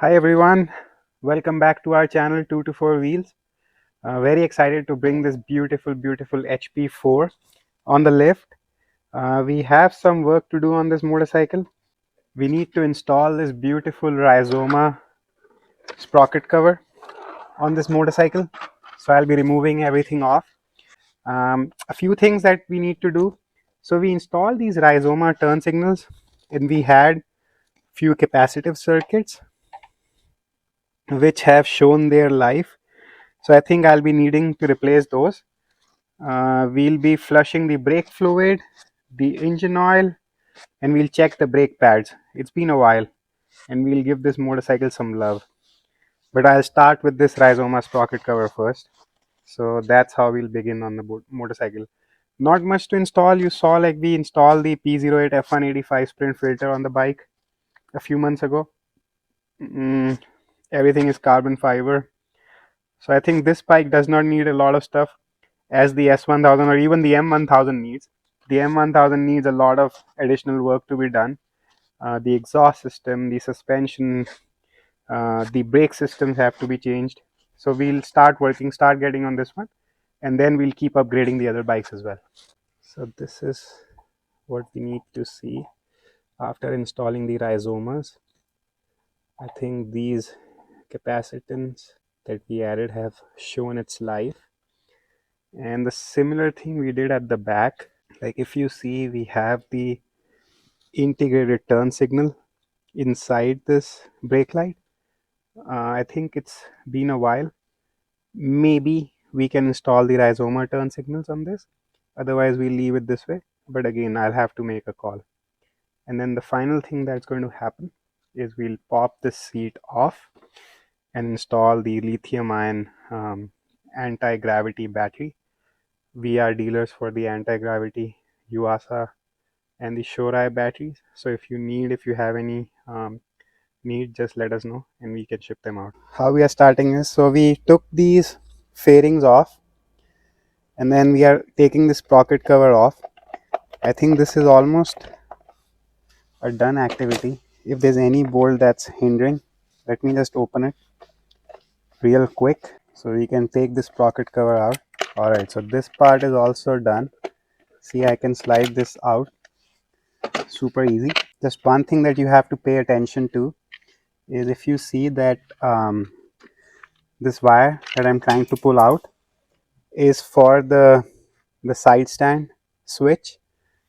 Hi everyone, welcome back to our channel 2 to 4 Wheels. Very excited to bring this beautiful HP4 on the lift. We have some work to do on this motorcycle. We need to install this beautiful Rizoma sprocket cover on this motorcycle. So I'll be removing everything off. A few things that we need to do. So we installed these Rizoma turn signals and we had few capacitive circuits which have shown their life. So I think I'll be needing to replace those. We'll be flushing the brake fluid, the engine oil, and we'll check the brake pads. It's been a while, and we'll give this motorcycle some love. But I'll start with this Rizoma sprocket cover first. So that's how we'll begin on the motorcycle. Not much to install. You saw like we installed the P08 F185 sprint filter on the bike a few months ago. Everything is carbon fiber. So I think this bike does not need a lot of stuff as the S1000 or even the M1000 needs. The M1000 needs a lot of additional work to be done. The exhaust system, the suspension, the brake systems have to be changed. So we'll start getting on this one, and then we'll keep upgrading the other bikes as well. So this is what we need to see after installing the Rizomas. I think these capacitance that we added have shown its life. And the similar thing we did at the back, like if you see, we have the integrated turn signal inside this brake light. I think it's been a while. Maybe we can install the Rizoma turn signals on this. Otherwise, we'll leave it this way. But again, I'll have to make a call. And then the final thing that's going to happen is we'll pop this seat off and install the lithium ion anti-gravity battery. We are dealers for the anti-gravity Yuasa and the Shorai batteries. So if you have any need, just let us know and we can ship them out. How we are starting is, so we took these fairings off and then we are taking this sprocket cover off. I think this is almost a done activity. If there's any bolt that's hindering, let me just open it real quick so we can take this sprocket cover out. Alright, so this part is also done. See, I can slide this out super easy. Just one thing that you have to pay attention to is if you see that this wire that I'm trying to pull out is for the side stand switch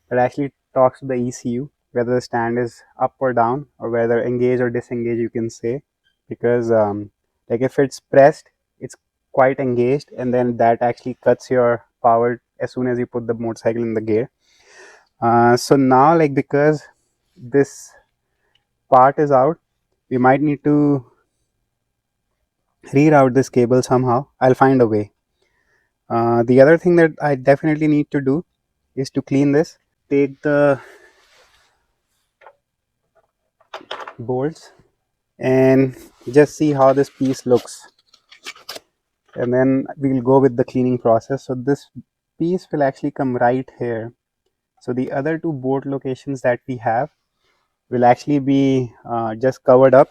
that actually talks to the ECU, whether the stand is up or down or whether engage or disengage, you can say, because like if it's pressed, it's quite engaged, and then that actually cuts your power as soon as you put the motorcycle in the gear. So now, like, because this part is out, we might need to reroute this cable somehow. I'll find a way. The other thing that I definitely need to do is to clean this. Take the bolts and just see how this piece looks, and then we'll go with the cleaning process. So this piece will actually come right here. So the other two bolt locations that we have will actually be just covered up.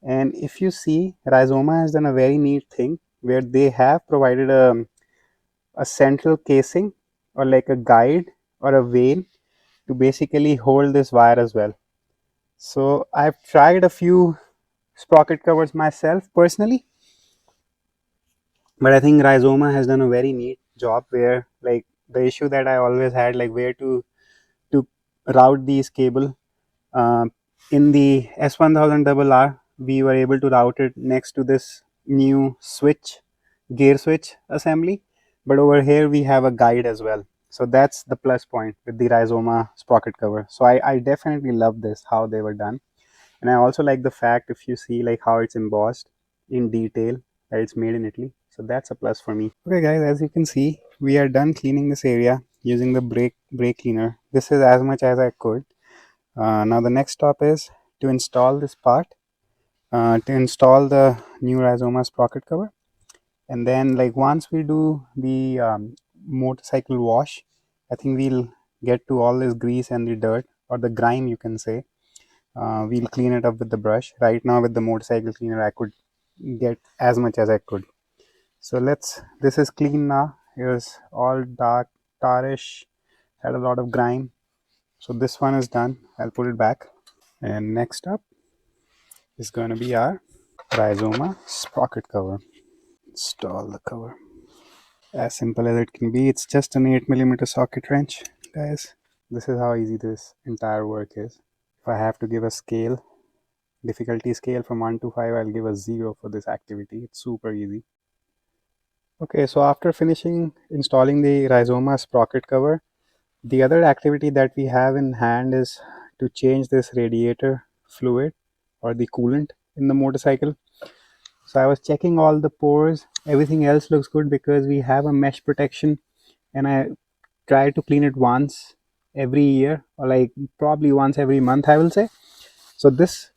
And if you see, Rizoma has done a very neat thing where they have provided a central casing or like a guide or a vein to basically hold this wire as well. So I've tried a few sprocket covers myself personally, but I think Rizoma has done a very neat job where, like, the issue that I always had, like where to route these cable, uh, in the S1000RR we were able to route it next to this new gear switch assembly, but over here we have a guide as well. So that's the plus point with the Rizoma sprocket cover. So I definitely love this, how they were done. And I also like the fact, if you see like how it's embossed in detail, that it's made in Italy. So that's a plus for me. Okay guys, as you can see, we are done cleaning this area using the brake cleaner. This is as much as I could. Now the next stop is to install this part, to install the new Rizoma sprocket cover. And then, like, once we do the motorcycle wash, I think we'll get to all this grease and the dirt, or the grime, you can say. We'll clean it up with the brush. Right now with the motorcycle cleaner I could get as much as I could. So this is clean now. Here's all dark, tarish, had a lot of grime. So this one is done. I'll put it back. And next up is going to be our Rizoma Sprocket cover. Install the cover. As simple as it can be. It's just an 8mm socket wrench, guys. This is how easy this entire work is. If I have to give a scale, difficulty scale from 1 to 5, I'll give a 0 for this activity. It's super easy. Okay, so after finishing installing the Rizoma Sprocket cover, the other activity that we have in hand is to change this radiator fluid or the coolant in the motorcycle. So I was checking all the pores. Everything else looks good because we have a mesh protection, and I try to clean it once every year, or like probably once every month, I will say. So this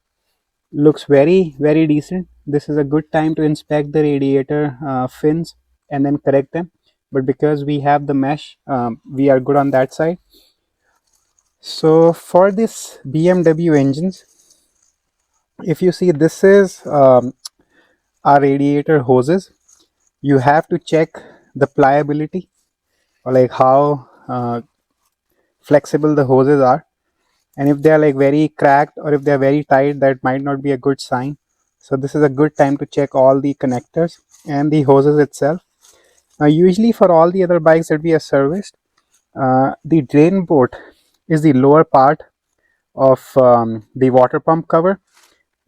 looks very decent. This is a good time to inspect the radiator fins and then correct them, but because we have the mesh, we are good on that side. So for this BMW engines, if you see, this is our radiator hoses. You have to check the pliability, or like how flexible the hoses are, and if they are like very cracked or if they are very tight, that might not be a good sign. So this is a good time to check all the connectors and the hoses itself. Now usually for all the other bikes that we have serviced, the drain port is the lower part of the water pump cover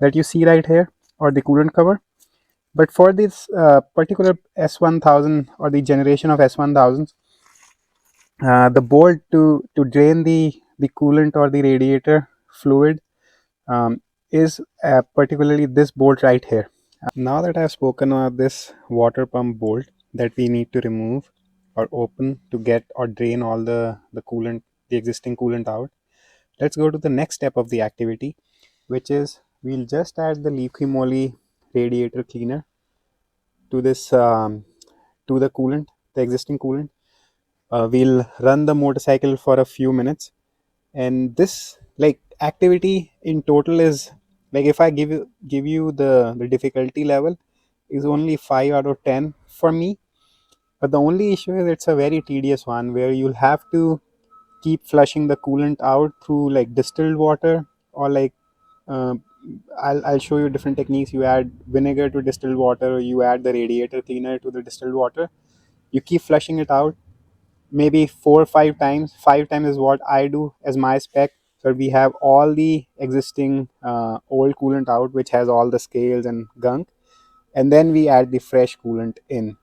that you see right here, or the coolant cover. But for this particular S1000 or the generation of S1000s, the bolt to drain the coolant or the radiator fluid is particularly this bolt right here. Now that I've spoken about this water pump bolt that we need to remove or open to get or drain all the coolant, the existing coolant out, let's go to the next step of the activity, which is we'll just add the Liqui radiator cleaner to this to the coolant, the existing coolant. We'll run the motorcycle for a few minutes, and this like activity in total is like, if I give you the difficulty level, is only 5 out of 10 for me. But the only issue is it's a very tedious one where you'll have to keep flushing the coolant out through like distilled water, or like uh, I'll show you different techniques. You add vinegar to distilled water, or you add the radiator cleaner to the distilled water. You keep flushing it out maybe 4 or 5 times. 5 times is what I do as my spec. So we have all the existing old coolant out, which has all the scales and gunk, and then we add the fresh coolant in.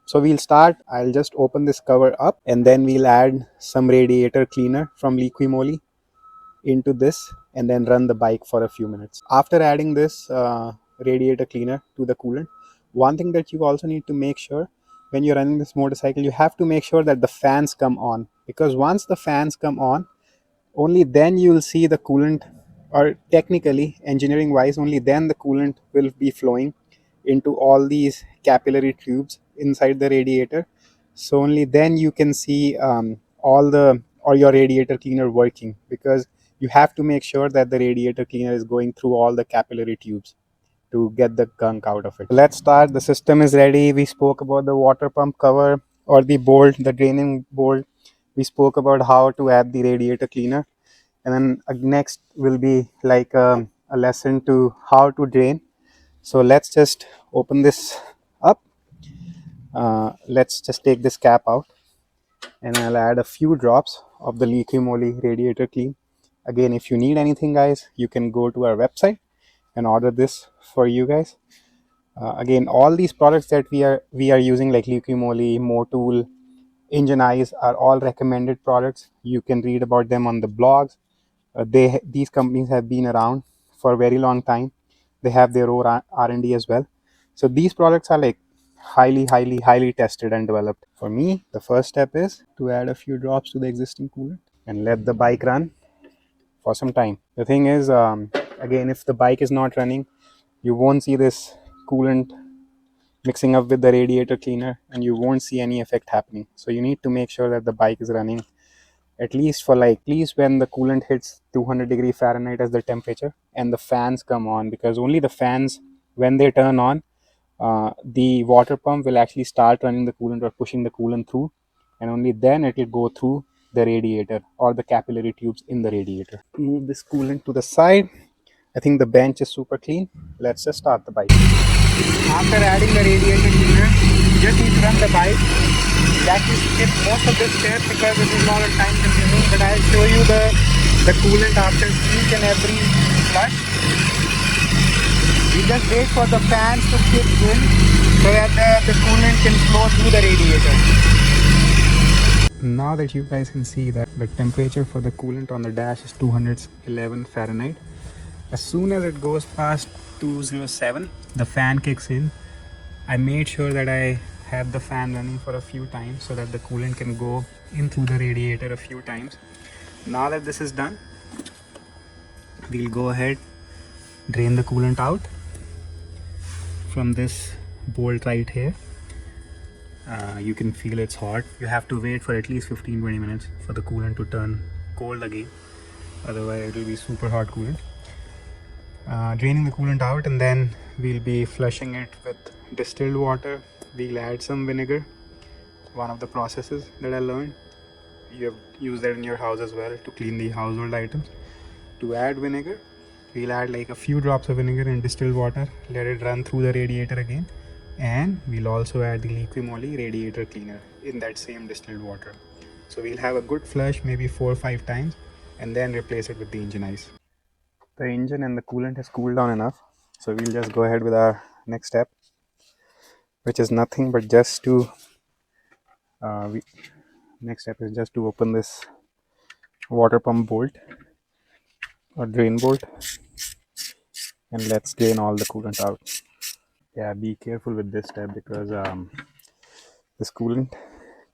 So we'll start, I'll just open this cover up, and then we'll add some radiator cleaner from Liqui into this, and then run the bike for a few minutes. After adding this radiator cleaner to the coolant, one thing that you also need to make sure when you're running this motorcycle, you have to make sure that the fans come on, because once the fans come on, only then you will see the coolant, or technically engineering wise, only then the coolant will be flowing into all these capillary tubes inside the radiator. So only then you can see all the, or your radiator cleaner working, because you have to make sure that the radiator cleaner is going through all the capillary tubes to get the gunk out of it. Let's start. The system is ready. We spoke about the water pump cover, or the bolt, the draining bolt. We spoke about how to add the radiator cleaner, and then next will be like a lesson to how to drain. So let's just open this up. Let's just take this cap out, and I'll add a few drops of the Liqui radiator clean. Again, if you need anything, guys, you can go to our website and order this for you guys. Again, all these products that we are using, like Liqui Motool, Engine Eyes, are all recommended products. You can read about them on the blogs. These companies have been around for a very long time. They have their own R&D as well. So these products are like highly tested and developed. For me, the first step is to add a few drops to the existing coolant and let the bike run for some time. The thing is, again, if the bike is not running, you won't see this coolant mixing up with the radiator cleaner, and you won't see any effect happening. So you need to make sure that the bike is running at least for like, at least when the coolant hits 200 degree Fahrenheit as the temperature and the fans come on, because only the fans, when they turn on, the water pump will actually start running the coolant or pushing the coolant through, and only then it will go through the radiator or the capillary tubes in the radiator. Move this coolant to the side. I think the bench is super clean. Let's just start the bike. After adding the radiator cleaner, you just need to run the bike. You actually skip most of this step because it is a lot of time consuming, but I'll show you the coolant after each and every flush. We just wait for the fans to kick in so that the coolant can flow through the radiator. Now that you guys can see that the temperature for the coolant on the dash is 211 Fahrenheit. As soon as it goes past 207, the fan kicks in. I made sure that I had the fan running for a few times so that the coolant can go in through the radiator a few times. Now that this is done, we'll go ahead, drain the coolant out from this bolt right here. You can feel it's hot. You have to wait for at least 15-20 minutes for the coolant to turn cold again, otherwise it will be super hot coolant. Draining the coolant out, and then we'll be flushing it with distilled water. We'll add some vinegar, one of the processes that I learned. You have used that in your house as well to clean the household items. To add vinegar, we'll add like a few drops of vinegar in distilled water, let it run through the radiator again, and we'll also add the Liqui-Moly radiator cleaner in that same distilled water. So we'll have a good flush, maybe 4 or 5 times, and then replace it with the engine ice. The engine and the coolant has cooled down enough, so we'll just go ahead with our next step, which is nothing but just to next step is just to open this water pump bolt or drain bolt, and let's drain all the coolant out. Yeah, be careful with this step because this coolant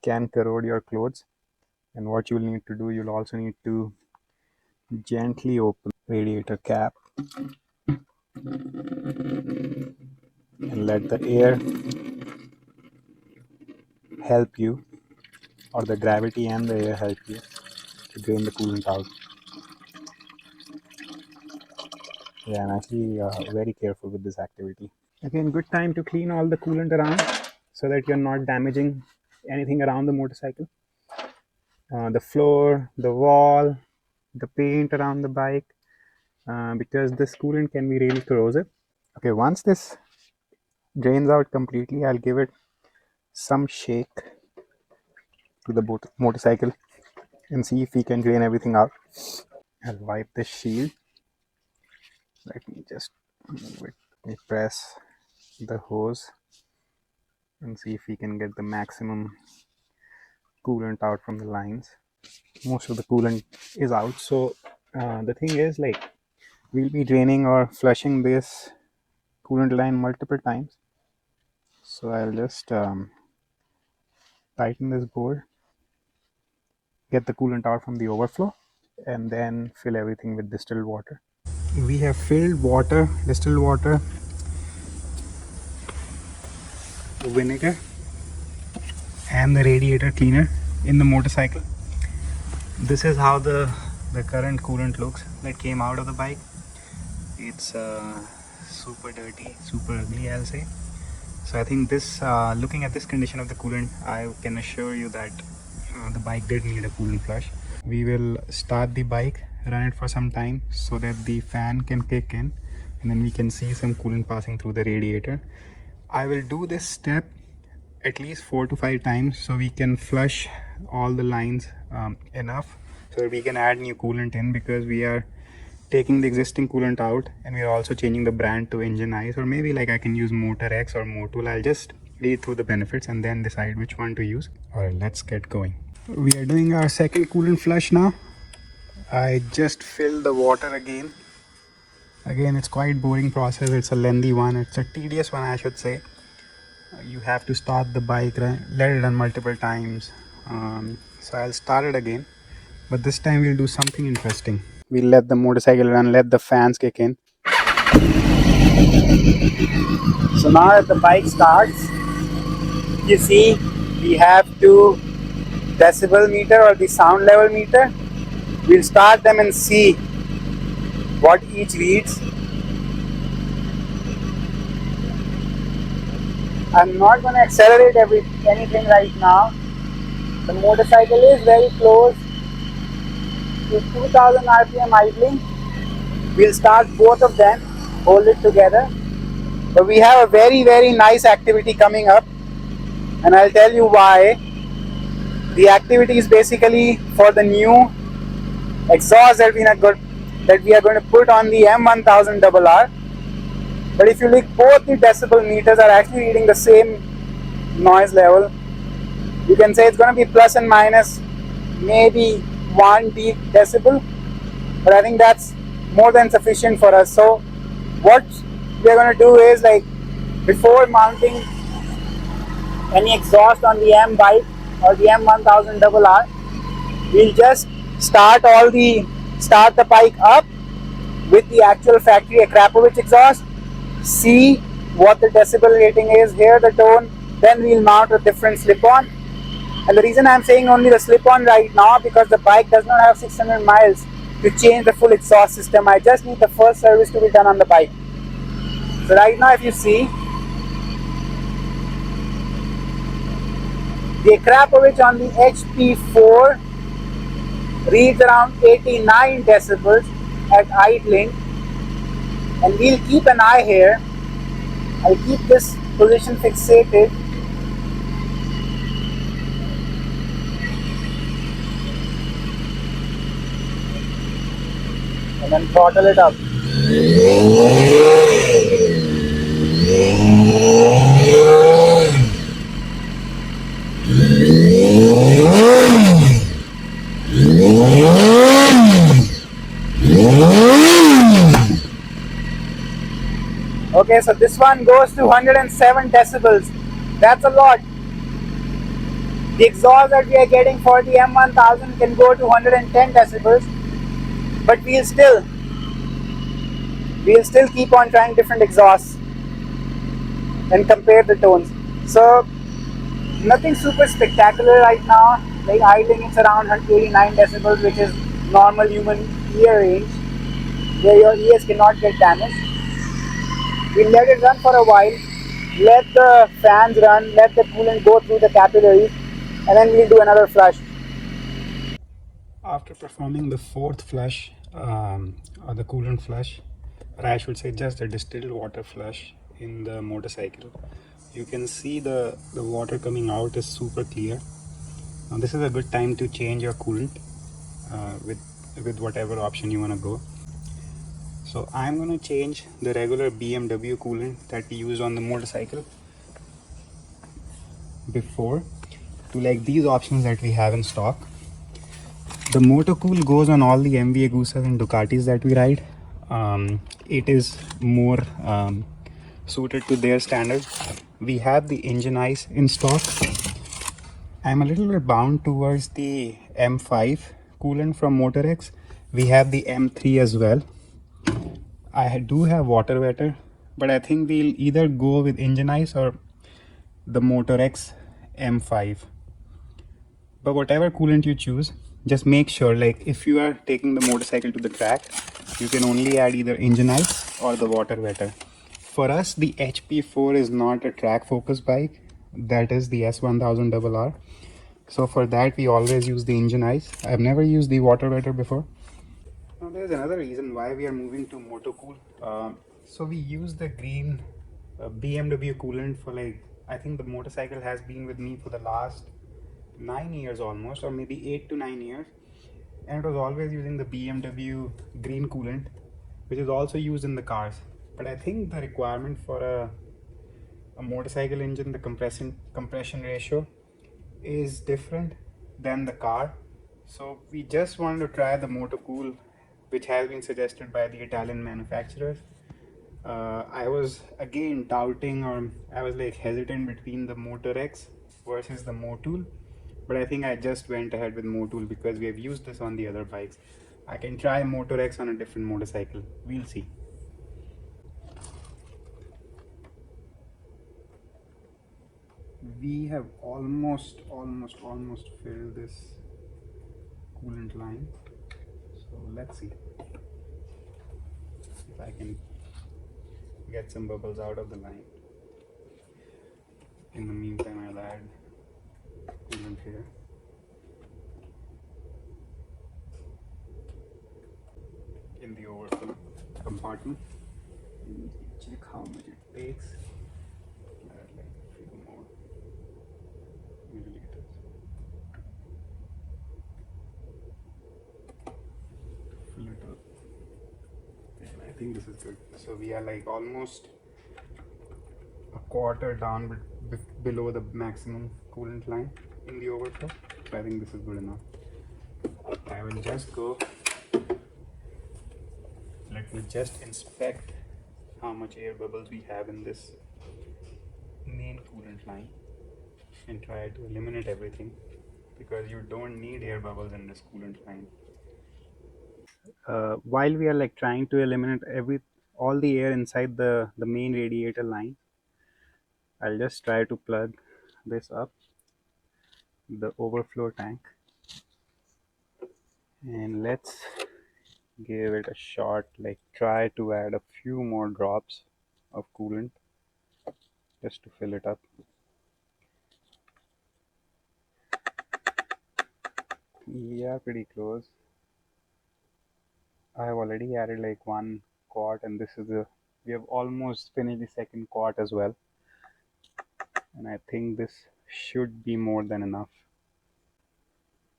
can corrode your clothes, and what you'll need to do, you'll also need to gently open radiator cap and let the air help you, or the gravity and the air help you to drain the coolant out. Yeah, I'm actually very careful with this activity. Again, good time to clean all the coolant around so that you're not damaging anything around the motorcycle. The floor, the wall, the paint around the bike, because this coolant can be really corrosive. Okay, once this drains out completely, I'll give it some shake to the motorcycle and see if we can drain everything out. I'll wipe the shield. Let me just move it. Let me press the hose and see if we can get the maximum coolant out from the lines. Most of the coolant is out, so the thing is, like, we'll be draining or flushing this coolant line multiple times. So I'll just tighten this bolt, get the coolant out from the overflow, and then fill everything with distilled water. We have filled water, distilled water, vinegar, and the radiator cleaner in the motorcycle. This is how the current coolant looks that came out of the bike. It's super dirty, super ugly, I'll say. So I think this, looking at this condition of the coolant, I can assure you that the bike did need a coolant flush. We will start the bike, run it for some time so that the fan can kick in, and then we can see some coolant passing through the radiator. I will do this step at least 4 to 5 times so we can flush all the lines enough so that we can add new coolant in, because we are taking the existing coolant out and we are also changing the brand to Engine Ice, or maybe like I can use Motor X or Motul. I'll just read through the benefits and then decide which one to use. Alright, let's get going. We are doing our second coolant flush now. I just filled the water again. Again, it's quite boring process. It's a lengthy one. It's a tedious one, I should say. You have to start the bike, let it run multiple times. So I'll start it again, but this time we'll do something interesting. We'll let the motorcycle run, let the fans kick in. So now that the bike starts, you see we have to decibel meter or the sound level meter. We'll start them and see what each reads. I'm not going to accelerate anything right now. The motorcycle is very close to 2000 rpm idling. We'll start both of them, hold it together. But we have a very nice activity coming up, and I'll tell you why. The activity is basically for the new exhaust that we are going to put on the M1000RR. But if you look, both the decibel meters are actually reading the same noise level. You can say it's going to be plus and minus maybe 1 decibel, but I think that's more than sufficient for us. So what we are going to do is, like, before mounting any exhaust on the M bike or the M1000RR, we'll just start the bike up with the actual factory Akrapovic exhaust, see what the decibel rating is, hear the tone, then we'll mount a different slip-on. And the reason I'm saying only the slip-on right now, because the bike does not have 600 miles to change the full exhaust system. I just need the first service to be done on the bike. So right now, if you see, the Akrapovic on the HP4 reads around 89 decibels at idling, and we'll keep an eye here. I'll keep this position fixated, and then throttle it up. Okay, so this one goes to 107 decibels. That's a lot. The exhaust that we are getting for the M1000 can go to 110 decibels, but we'll still keep on trying different exhausts and compare the tones. So nothing super spectacular right now. Like idling, it's around 89 decibels, which is normal human ear range, where your ears cannot get damaged. We'll let it run for a while, let the fans run, let the coolant go through the capillaries, and then we'll do another flush. After performing the fourth flush, or the coolant flush, or I should say just a distilled water flush in the motorcycle, you can see the water coming out is super clear. Now this is a good time to change your coolant with whatever option you want to go. So I'm going to change the regular BMW coolant that we used on the motorcycle before to like these options that we have in stock. The Motocool goes on all the MV Agusas and Ducatis that we ride. It is more suited to their standard. We have the engine ice in stock. I'm a little bit bound towards the M5 coolant from MotorX. We have the M3 as well. I do have water wetter, but I think we'll either go with engine ice or the MotorX M5. But whatever coolant you choose, just make sure, like, if you are taking the motorcycle to the track, you can only add either engine ice or the water wetter. For us, the HP4 is not a track focused bike, that is the S1000RR. So for that, we always use the engine ice. I've never used the water wetter before. Now there's another reason why we are moving to Motocool. So we use the green BMW coolant for, like, I think the motorcycle has been with me for the last 9 years almost, or maybe 8 to 9 years, and it was always using the BMW green coolant, which is also used in the cars. But I think the requirement for a motorcycle engine, the compression ratio is different than the car. So we just wanted to try the Motocool, which has been suggested by the Italian manufacturers. I was again doubting, or I was like hesitant between the Motor X versus the Motul, but I think I just went ahead with Motul because we have used this on the other bikes. I can try Motor X on a different motorcycle. We'll see. We have almost filled this coolant line. So let's see if I can get some bubbles out of the line. In the meantime, I'll add coolant here. In the overflow compartment. Check how much it takes. Add like a few more milliliters. Fill it up. And I think this is good. So we are like almost a quarter down below the maximum coolant line in the overflow. So I think this is good enough. I will just go. Let me just inspect how much air bubbles we have in this main coolant line and try to eliminate everything, because you don't need air bubbles in this coolant line. While we are like trying to eliminate all the air inside the main radiator line, I'll just try to plug this up the overflow tank, and let's give it a shot, like try to add a few more drops of coolant just to fill it up. We are pretty close. I have already added like 1 quart, and we have almost finished the second quart as well, and I think this should be more than enough.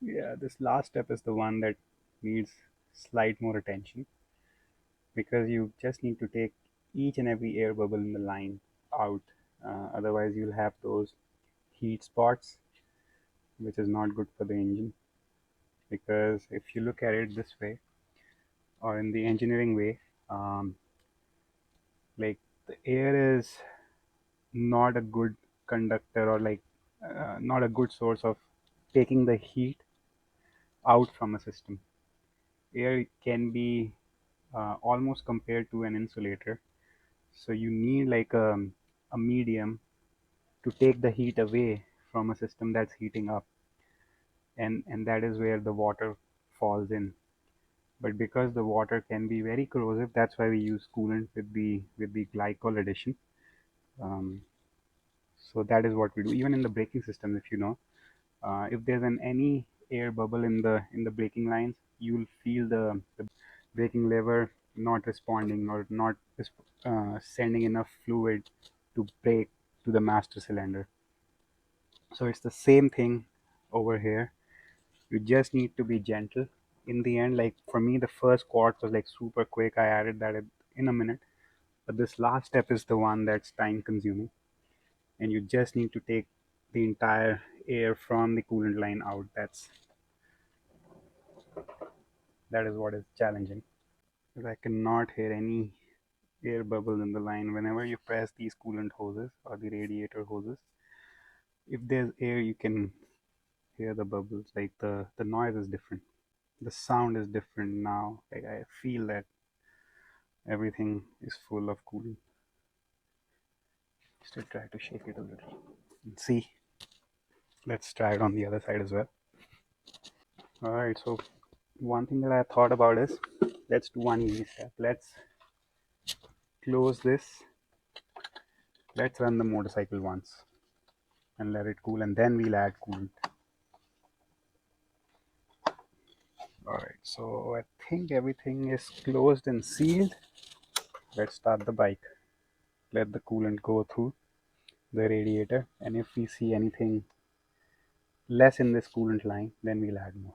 Yeah, this last step is the one that needs slight more attention, because you just need to take each and every air bubble in the line out. Otherwise, you'll have those heat spots, which is not good for the engine. Because if you look at it this way, or in the engineering way, um, like the air is not a good conductor, or like not a good source of taking the heat out from a system. Air can be almost compared to an insulator, so you need like a medium to take the heat away from a system that's heating up, and that is where the water falls in. But because the water can be very corrosive, that's why we use coolant with the glycol addition. um, so that is what we do. Even in the braking system, if you know, if there's any air bubble in the braking lines, you'll feel the braking lever not responding, or not sending enough fluid to brake to the master cylinder. So it's the same thing over here. You just need to be gentle. In the end, like for me, the first quart was like super quick. I added that in a minute. But this last step is the one that's time consuming, and you just need to take the entire air from the coolant line out. That is what is challenging. Because I cannot hear any air bubbles in the line. Whenever you press these coolant hoses or the radiator hoses, if there's air, you can hear the bubbles. Like the noise is different, the sound is different now. Like I feel that everything is full of coolant. Still try to shake it a little and see. Let's try it on the other side as well. All right, so one thing that I thought about is, let's do one easy step. Let's close this. Let's run the motorcycle once and let it cool, and then we'll add coolant. All right, so I think everything is closed and sealed. Let's start the bike. Let the coolant go through the radiator, and if we see anything less in this coolant line, then we'll add more.